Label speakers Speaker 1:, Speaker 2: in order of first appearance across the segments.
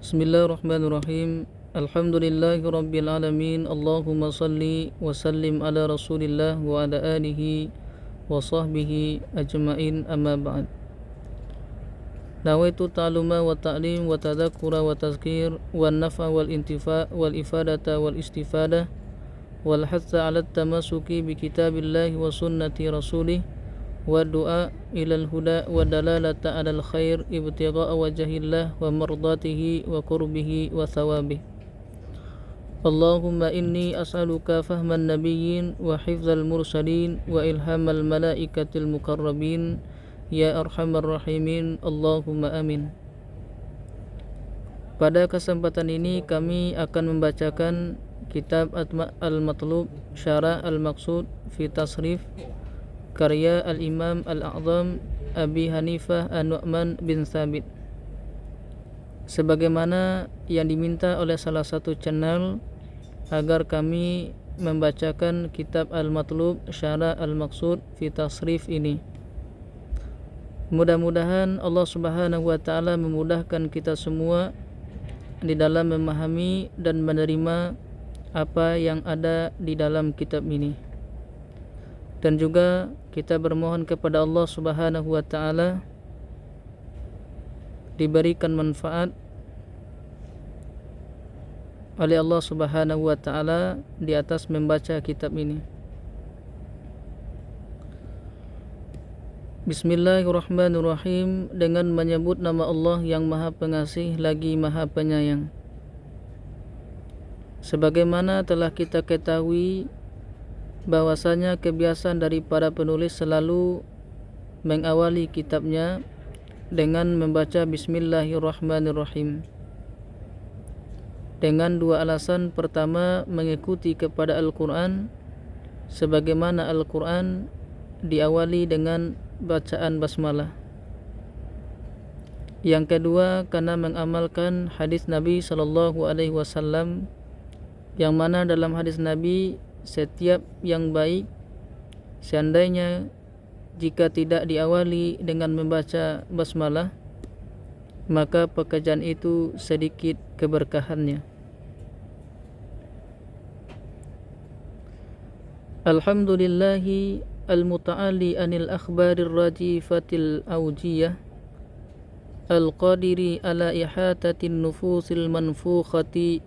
Speaker 1: Bismillahirrahmanirrahim. Alhamdulillahi rabbil alamin. Allahumma salli wa sallim ala rasulillah wa ala alihi wa sahbihi ajma'in, amma ba'd. Nawaitu ta'luma wa ta'lim wa tadhakkura wa tazkir wa nafa wal intifa wal ifadata wal istifadah wal hatha ala tamasuki bi kitabillahi wa sunnati rasulih wa du'a ilal huda wa dalalata alal khair ibtigha'a wajhillah wa mardatihi wa qurbihi wa thawabih. Allahumma inni as'aluka fahman nabiyyin wa hifzal mursalin wa ilhamal malaikatil mukarrabin ya arhamar rahimin. Allahumma amin. Pada kesempatan ini kami akan membacakan kitab Al-Matlub Syarah Al-Maqsud fi Tasrif karya Al-Imam Al-A'zam Abi Hanifah An-Nu'man bin Thabit, sebagaimana yang diminta oleh salah satu channel agar kami membacakan kitab Al-Matlub Syarah Al-Maqsud fi Tasrif ini. Mudah-mudahan Allah Subhanahu wa taala memudahkan kita semua di dalam memahami dan menerima apa yang ada di dalam kitab ini. Dan juga kita bermohon kepada Allah Subhanahu wa taala diberikan manfaat oleh Allah Subhanahu wa taala di atas membaca kitab ini. Bismillahirrahmanirrahim. Dengan menyebut nama Allah yang Maha Pengasih lagi Maha Penyayang. Sebagaimana telah kita ketahui bahwasanya kebiasaan dari para penulis selalu mengawali kitabnya dengan membaca Bismillahirrahmanirrahim, dengan dua alasan. Pertama, mengikuti kepada Al-Quran, sebagaimana Al-Quran diawali dengan bacaan basmalah. Yang kedua, karena mengamalkan hadis Nabi SAW, yang mana dalam hadis Nabi setiap yang baik, seandainya jika tidak diawali dengan membaca basmalah, maka pekerjaan itu sedikit keberkahannya. Alhamdulillahi al-muta'ali anil akhbarir rajifatil awjiyah al-qadiri ala ihatatin nufusil manfukhati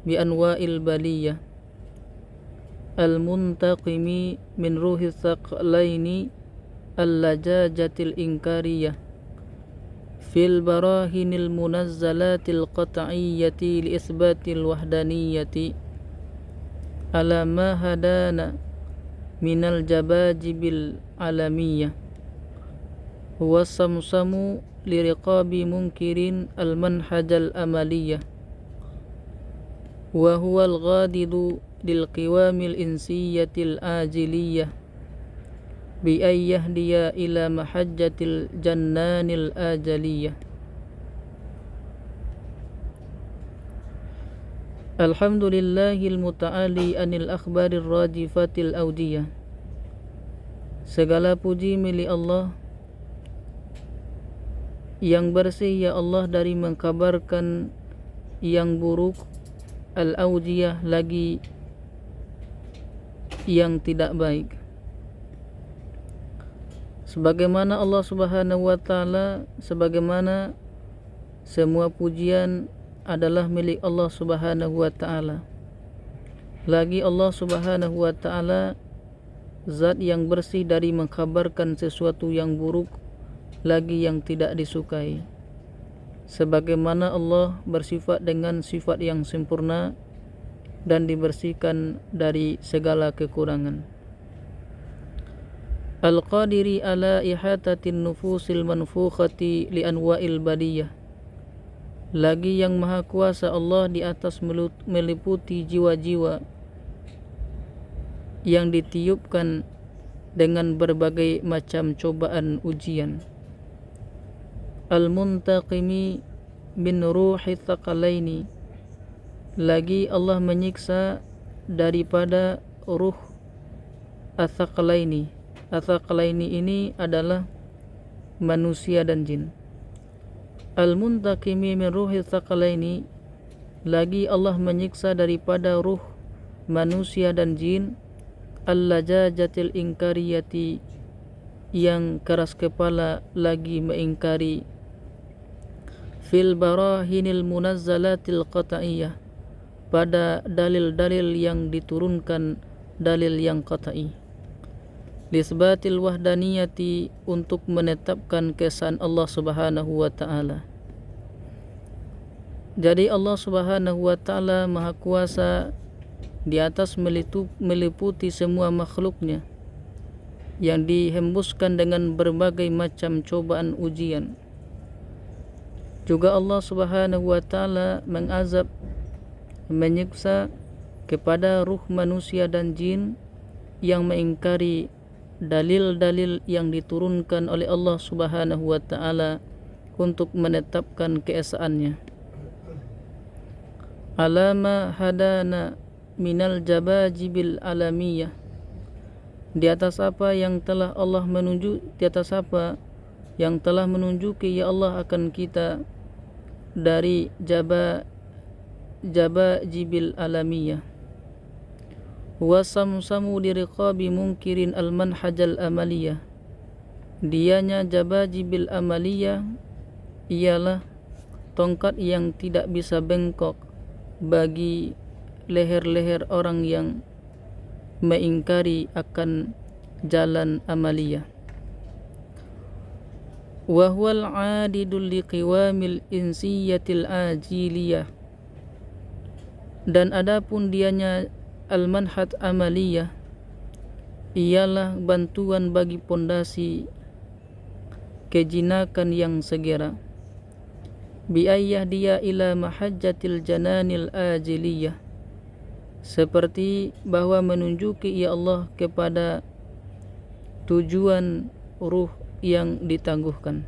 Speaker 1: bi anwa'il baliyah al-muntaqimi min ruhi thaqlaini al-lajajatil inkariyah fil barahinil munazzalatil qat'iyyati li isbatil wahdaniyati ala ma hadana minal jabajibil alamiyah huwa samsamu li riqabi munkirin al-manhajal amaliyah wa huwa al-ghadidu lil qiwamil insiyatil ajiliyah bi ay yahdiya ila mahajjatil jannanil ajaliyah. Alhamdulillahil muta'ali anil akhbarir rajifatil awdiyah. Segala puji milik Allah yang bersih, ya Allah, dari mengkabarkan yang buruk, al-awdiyah, lagi yang tidak baik. Sebagaimana Allah Subhanahu wa taala, sebagaimana semua pujian adalah milik Allah Subhanahu wa taala. Lagi Allah Subhanahu wa taala zat yang bersih dari mengkabarkan sesuatu yang buruk, lagi yang tidak disukai. Sebagaimana Allah bersifat dengan sifat yang sempurna dan dibersihkan dari segala kekurangan. Al-qadiri ala ihatatin nufusil manfukhati li anwa'il baliyah. Lagi yang maha kuasa Allah di atas meliputi jiwa-jiwa yang ditiupkan dengan berbagai macam cobaan ujian. Al-muntaqimi min ruhi thaqalaini. Lagi Allah menyiksa daripada ruh Athaqalaini. Athaqalaini ini adalah manusia dan jin. Al-muntakimi min ruhi tsaqalaini, lagi Allah menyiksa daripada ruh manusia dan jin, al-lajajatil ingkariyati, yang keras kepala lagi mengingkari, fil barahinil munazzalatil qat'iyah, pada dalil-dalil yang diturunkan, dalil yang qat'i, lisbatil wahdaniyati, untuk menetapkan keesaan Allah Subhanahu wa taala. Jadi Allah Subhanahu wa taala Maha Kuasa di atas meliputi semua makhluknya yang dihembuskan dengan berbagai macam cobaan ujian. Juga Allah Subhanahu wa taala mengazab, menyiksa kepada ruh manusia dan jin yang mengingkari dalil-dalil yang diturunkan oleh Allah Subhanahu wa taala untuk menetapkan keesaannya. Alama hadana minal jabajibil alamiyah, di atas apa yang telah Allah di atas apa yang telah menunjuki ya Allah akan kita dari jabajibil alamiyah. Wa samsamu diriqabi munkirin al-manhajal amaliyah, dianya jabajibil amaliyah ialah tongkat yang tidak bisa bengkok bagi leher-leher orang yang mengingkari akan jalan amaliyah. Wa huwal adidul liqiwamil insiyatil ajiliyah, dan adapun dianya al-manhaj amaliyah ialah bantuan bagi pondasi kejinakan yang segera, bi ayyah dia ila mahajjatil jananil ajiliyah, seperti bahwa menunjuki ya Allah kepada tujuan ruh yang ditangguhkan.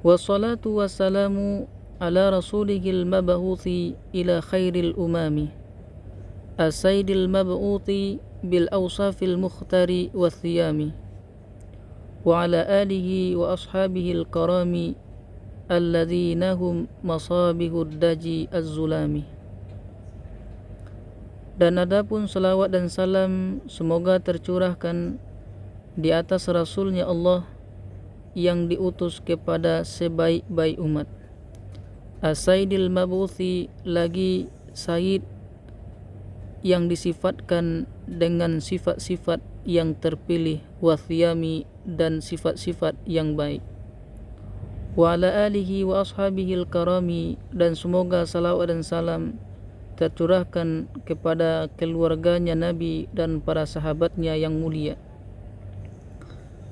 Speaker 1: Wassalatu wassalamu ala rasulihil mabahuthi ila khairil umami, asaidil mabuthi bil awsafil mukhtari wathiyami, wa ala alihi wa ashabihil karami alladzina hum masabihud daji az-zulami. Dan adapun salawat dan salam semoga tercurahkan di atas Rasulnya Allah yang diutus kepada sebaik-baik umat, asaidil mabuthi, lagi said yang disifatkan dengan sifat-sifat yang terpilih, wathiyami, dan sifat-sifat yang baik, wa ala alihi wa ashabihil karami, dan semoga salawat dan salam tercurahkan kepada keluarganya Nabi dan para sahabatnya yang mulia,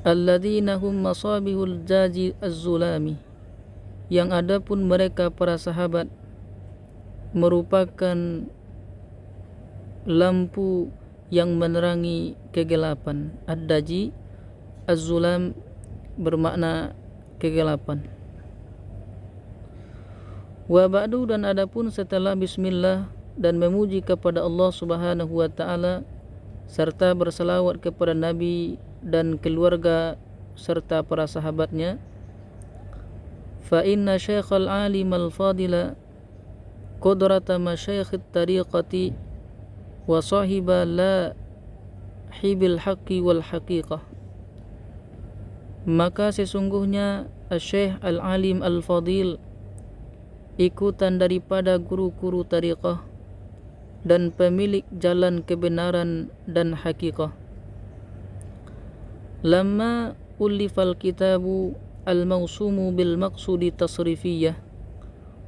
Speaker 1: alladzina hum masabihul jaji az-zulami, yang adapun mereka para sahabat merupakan lampu yang menerangi kegelapan. Ad-daji, az-zulam bermakna kegelapan. Wa ba'du, dan adapun setelah bismillah dan memuji kepada Allah Subhanahu wa taala serta berselawat kepada Nabi dan keluarga serta para sahabatnya, fa inna syekhal alim al-fadila qudrata masyaikh at-tariqati wa sahiba la hibil haqqi wal haqiqah, maka sesungguhnya Syekh al-alim al-fadil, ikutan daripada guru-guru tariqah dan pemilik jalan kebenaran dan hakikah, lamma ulifal kitabu al-mawsumu bil maqsudi tasrifiyah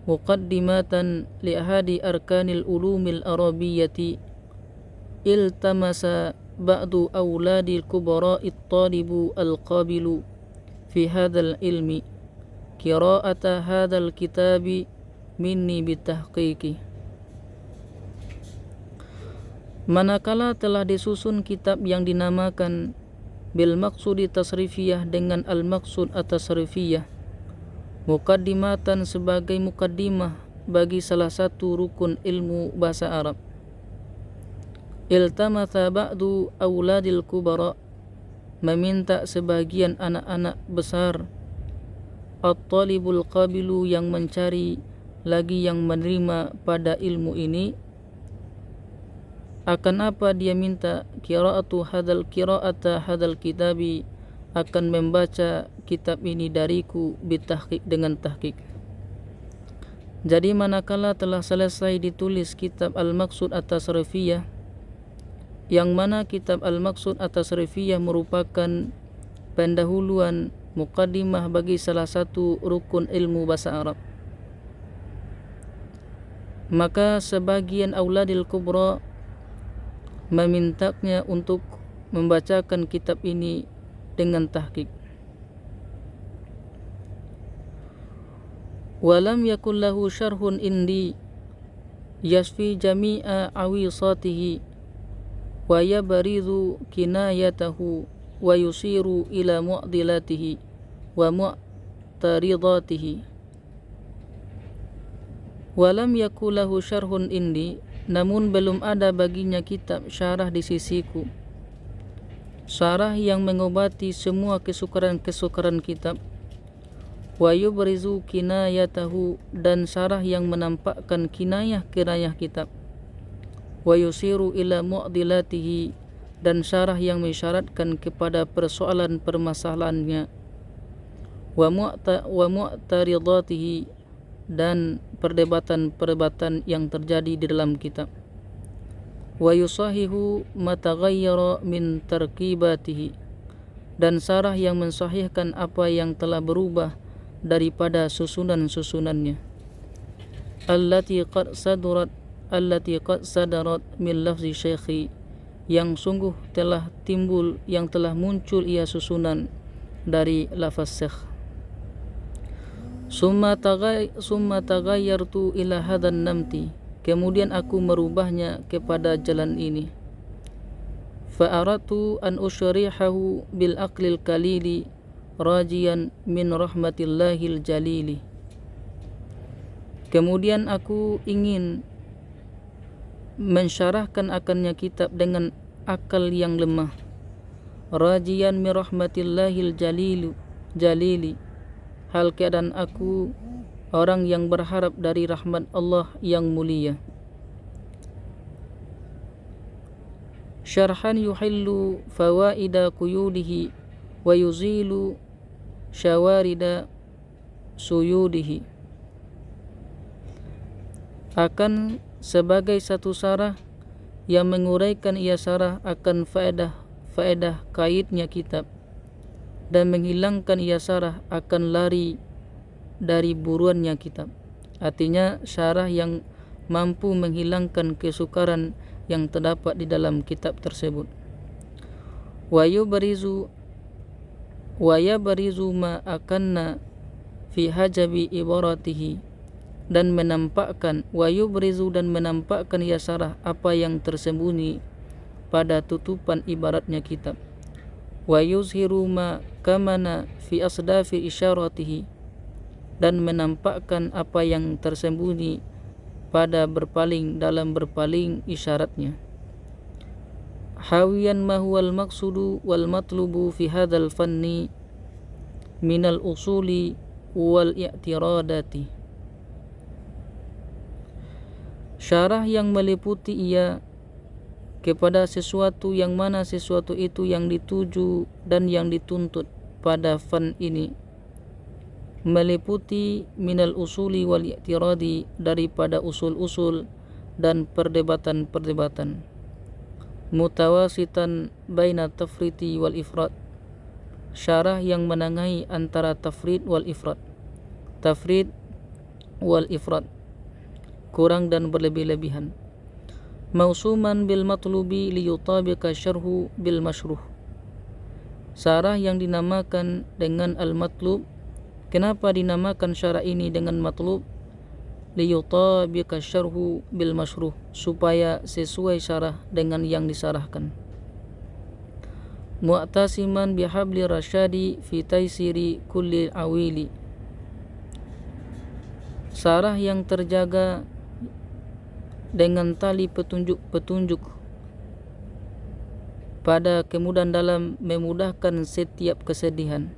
Speaker 1: muqaddimatan li ahadi arkanil ulumil arabiyyati, iltamasa ba'du awladil kubara'it talibu al-qabilu fi hadzal ilmi qira'ata hadzal kitabi minni bitahqiqi. Manakala telah disusun kitab yang dinamakan bil maqsudi tasrifiyah dengan al maqsud at-tasrifiyah, muqaddimatan sebagai muqaddimah bagi salah satu rukun ilmu bahasa Arab, iltamatha ba'du awladil kubara, meminta sebagian anak-anak besar at-talibul qabilu, yang mencari lagi yang menerima pada ilmu ini. Akan apa dia minta? Qira'ata hadal kitabi, akan membaca kitab ini dariku, bitahqiq, dengan tahqiq. Jadi manakala telah selesai ditulis kitab Al-Maqsud At-Tasrifiyah, yang mana kitab Al-Maqsud At-Tasrifiyah merupakan pendahuluan, muqaddimah bagi salah satu rukun ilmu bahasa Arab, maka sebagian auladil kubra memintanya untuk membacakan kitab ini dengan tahqiq. Walam yakul lahu syarhun indi yasfi jami'a awisatihi wa yabarizu kinayatahu wa yusiru ila mu'dilatihi wa mu'taridatihi. Walam yakul lahu syarhun indi, namun belum ada baginya kitab syarah di sisiku, syarah yang mengobati semua kesukaran-kesukaran kitab. Wa yubrizu kinayatahu, dan syarah yang menampakkan kinayah-kinayah kitab. Wa yusiru ila mu'dilatihi, dan syarah yang mengisyaratkan kepada persoalan permasalahannya. Wa mu'taridatihi, dan perdebatan-perdebatan yang terjadi di dalam kitab. Wa yusahihu ma taghayyara min tarkibatihi, dan syarah yang mensahihkan apa yang telah berubah daripada susunan-susunannya. Allati qad sadarat min lafzi syekhi, yang sungguh telah timbul, yang telah muncul ia susunan dari lafaz syekh. Summa taghayyartu ila hadan namti, kemudian aku merubahnya kepada jalan ini. Fa'aratu an usyrihahu bil aqlil kalili rajian min rahmatillahil jalili. Kemudian aku ingin mensyarahkan akannya kitab dengan akal yang lemah. Rajian min rahmatillahil jalili, hal keadaan aku orang yang berharap dari rahmat Allah yang mulia. Syarhan yuhillu fawaida quyudihi wa yuzilu syawarida suyudihi, akan sebagai satu syarah yang menguraikan ia syarah akan faedah kaitnya kitab, dan menghilangkan ia syarah akan lari dari buruannya kitab. Artinya syarah yang mampu menghilangkan kesukaran yang terdapat di dalam kitab tersebut. Wa yabarizu ma akanna fi hajabi ibaratihi, dan menampakkan dan menampakkan ia syarah apa yang tersembunyi pada tutupan ibaratnya kitab. Wa yuzhiru ma kamana fi asdafi isyaratihi, dan menampakkan apa yang tersembunyi pada dalam berpaling isyaratnya. Hawiyan ma huwal maqsudu wal matlubu fi hadzal fanni minal usuli wal i'tiradati, syarah yang meliputi ia kepada sesuatu yang mana sesuatu itu yang dituju dan yang dituntut pada fan ini, meliputi minal usuli wal i'tiradi, daripada usul-usul dan perdebatan-perdebatan. Mutawasitan baina tafriti wal ifrat, syarah yang menengahi antara tafrid wal ifrat, kurang dan berlebih-lebihan. Mausuman bil matlubi liyutabiqa syarhu bil masyruh, syarah yang dinamakan dengan al-matlub. Kenapa dinamakan syarah ini dengan matlub? Liyutabiqa syarhu bil masyruh, supaya sesuai syarah dengan yang disarahkan. Mu'tasiman bihabli rasyadi fi taisiri kulli awili, syarah yang terjaga dengan tali petunjuk-petunjuk pada kemudahan dalam memudahkan setiap kesedihan.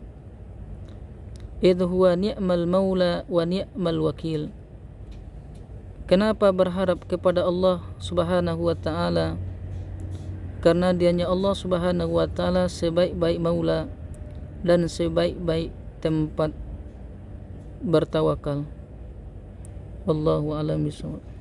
Speaker 1: idh huwa ni'mal maula wa ni'mal wakil. Kenapa berharap kepada Allah Subhanahu wa ta'ala? Karena dianya Allah Subhanahu wa ta'ala sebaik-baik maula dan sebaik-baik tempat bertawakal. Wallahu a'lam bishawab.